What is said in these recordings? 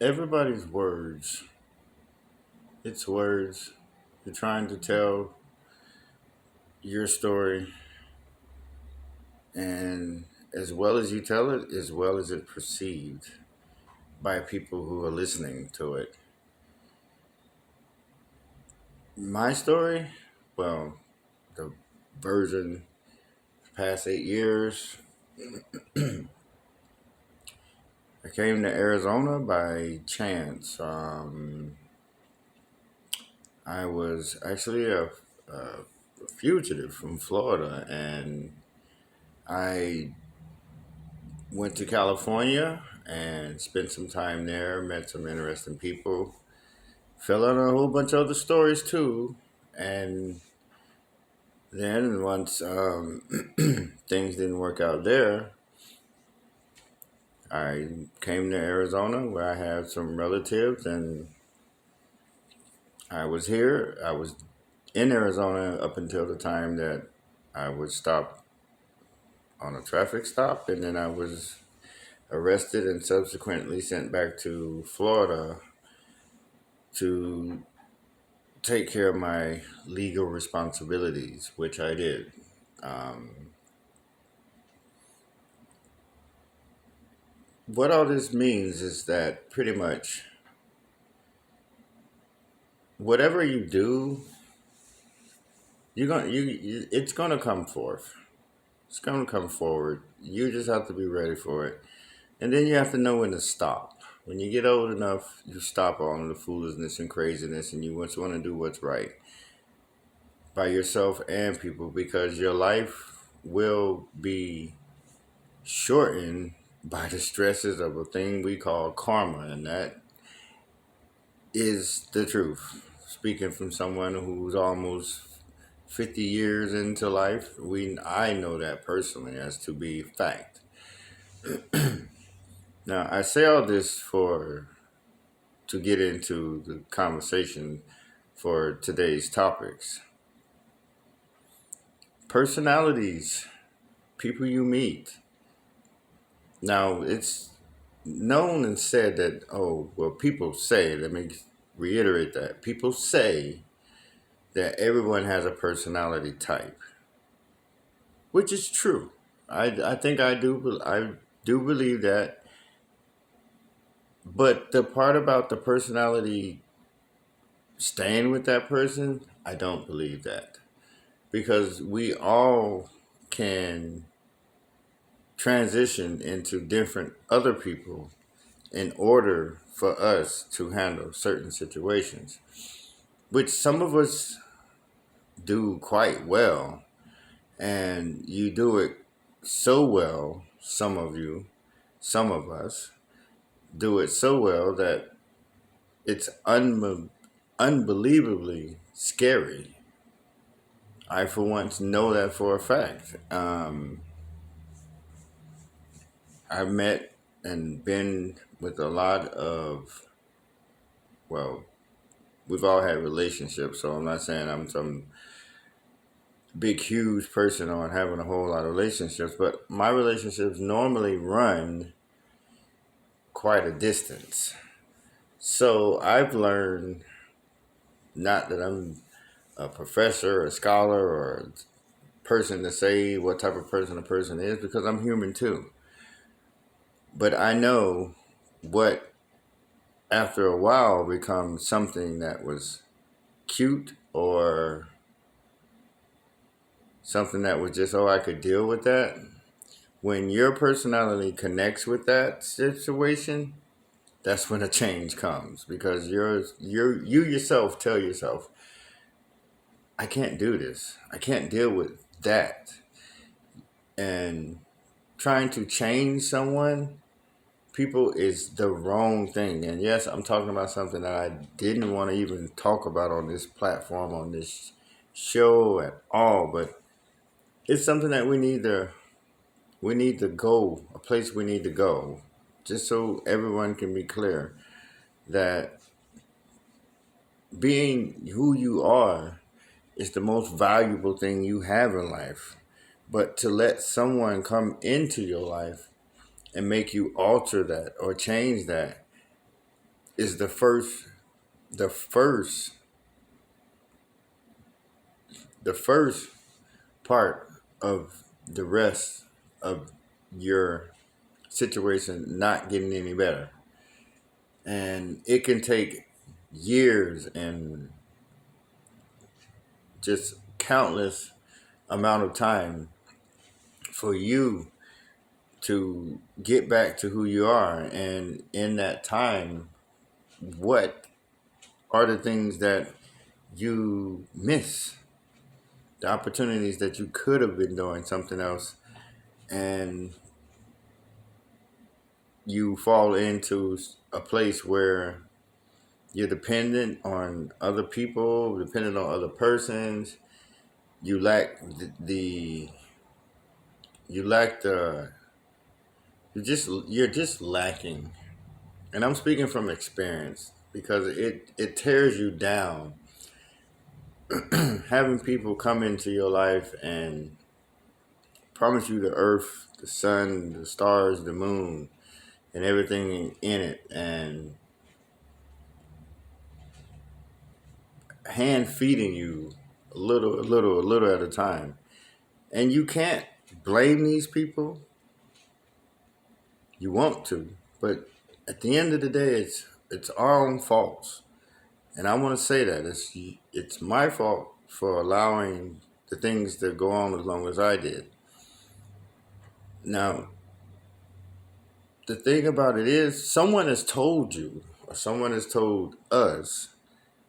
Everybody's words. It's words. You're trying to tell your story, and as well as you tell it, as well as it's perceived by people who are listening to it. My story, well, the version past 8 years, I came to Arizona by chance. I was actually a fugitive from Florida, and I went to California and spent some time there, met some interesting people, fell on a whole bunch of other stories too. And then once things didn't work out there, I came to Arizona where I have some relatives, and I was here. I was in Arizona up until the time that I was stopped on a traffic stop, and then I was arrested and subsequently sent back to Florida to take care of my legal responsibilities, which I did. Um, what all this means is that pretty much whatever you do, it's gonna come forth. It's gonna come forward. You just have to be ready for it, and then you have to know when to stop. When you get old enough, you stop all of the foolishness and craziness, and you just want to do what's right by yourself and people, because your life will be shortened by the stresses of a thing we call karma, and that is the truth. Speaking from someone who's almost 50 years into life, I know that personally as to be fact. Now, I say all this for to get into the conversation for today's topics. Personalities, people you meet. Now, it's known and said that, oh, well, people say, let me reiterate that. People say that everyone has a personality type, which is true. I think I do believe that. But the part about the personality staying with that person, I don't believe that. Because we all can transition into different other people in order for us to handle certain situations, which some of us do quite well. And you do it so well, some of us do it so well that it's unbelievably scary. I, for once, know that for a fact. I've met and been with a lot of, well, we've all had relationships, so I'm not saying I'm some big, huge person on having a whole lot of relationships, but my relationships normally run quite a distance. So I've learned, not that I'm a professor or a scholar or a person to say what type of person a person is, because I'm human too. But I know what, after a while, becomes something that was cute or something that was just, oh, I could deal with that. When your personality connects with that situation, that's when a change comes, because you yourself tell yourself, I can't do this. I can't deal with that. And trying to change someone, people, is the wrong thing. And yes, I'm talking about something that I didn't want to even talk about on this platform, on this show at all, but it's something that we need to go, a place we need to go, just so everyone can be clear that being who you are is the most valuable thing you have in life. But to let someone come into your life and make you alter that or change that, is the first the first part of the rest of your situation not getting any better. And it can take years and just countless amount of time for you to get back to who you are. And in that time, what are the things that you miss? The opportunities that you could have been doing something else, and you fall into a place where you're dependent on other people, dependent on other persons. You lack you lack the you're just lacking. And I'm speaking from experience because it tears you down. Having people come into your life and promise you the earth, the sun, the stars, the moon, and everything in it, and hand feeding you a little at a time. And you can't blame these people. You want to, but at the end of the day, it's our own faults. And I want to say that it's my fault for allowing the things to go on as long as I did. Now, the thing about it is, someone has told you, or someone has told us,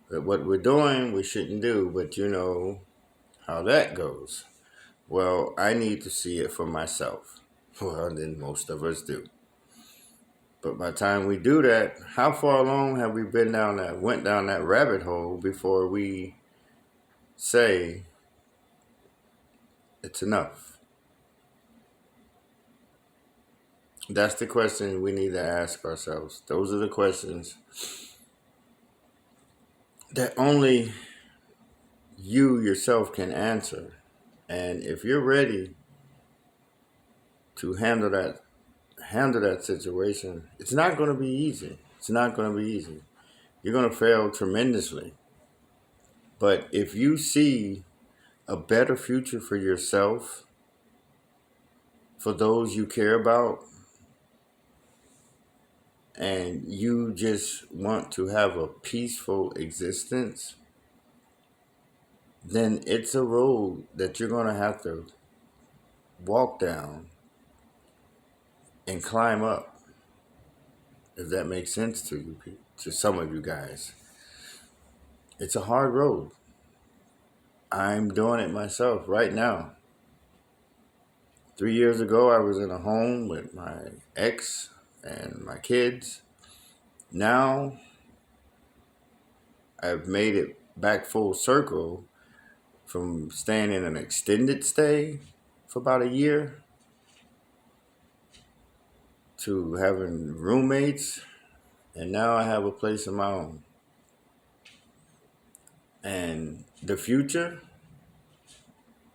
that what we're doing we shouldn't do, but you know how that goes. Well, I need to see it for myself. Well, then most of us do. But by the time we do that, how far along have we went down that rabbit hole before we say it's enough? That's the question we need to ask ourselves. Those are the questions that only you yourself can answer. And if you're ready to handle that situation, it's not going to be easy. It's not going to be easy. You're going to fail tremendously. But if you see a better future for yourself, for those you care about, and you just want to have a peaceful existence, then it's a road that you're going to have to walk down and climb up, if that makes sense to you, to some of you guys. It's a hard road. I'm doing it myself right now. 3 years ago, I was in a home with my ex and my kids. Now, I've made it back full circle from staying in an extended stay for about a year to having roommates, and now I have a place of my own. And the future,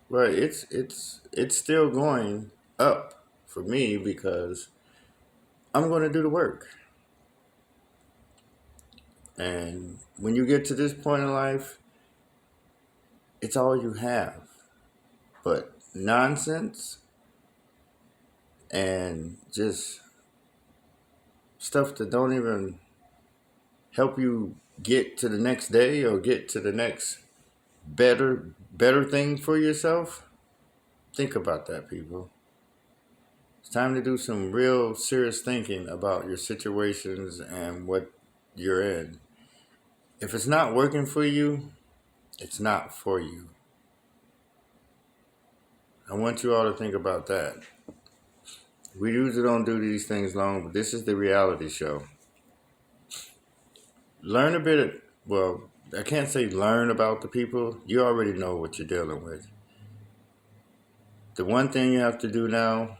well, it's still going up for me because I'm going to do the work. And when you get to this point in life, it's all you have. But nonsense and just stuff that don't even help you get to the next day or get to the next better thing for yourself. Think about that, people. It's time to do some real serious thinking about your situations and what you're in. If it's not working for you, it's not for you. I want you all to think about that. We usually don't do these things long, but this is the reality show. Learn a bit, well, I can't say learn about the people. You already know what you're dealing with. The one thing you have to do now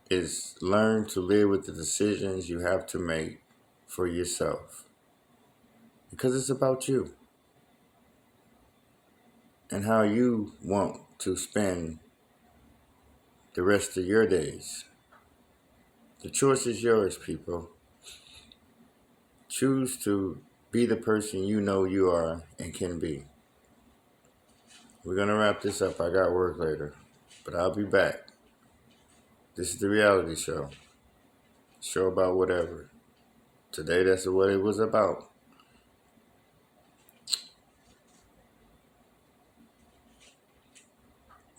is learn to live with the decisions you have to make for yourself. Because it's about you and how you want to spend the rest of your days. The choice is yours, people. Choose to be the person you know you are and can be. We're going to wrap this up. I got work later, but I'll be back. This is the reality show. Show about whatever. Today, that's what it was about.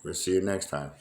We'll see you next time.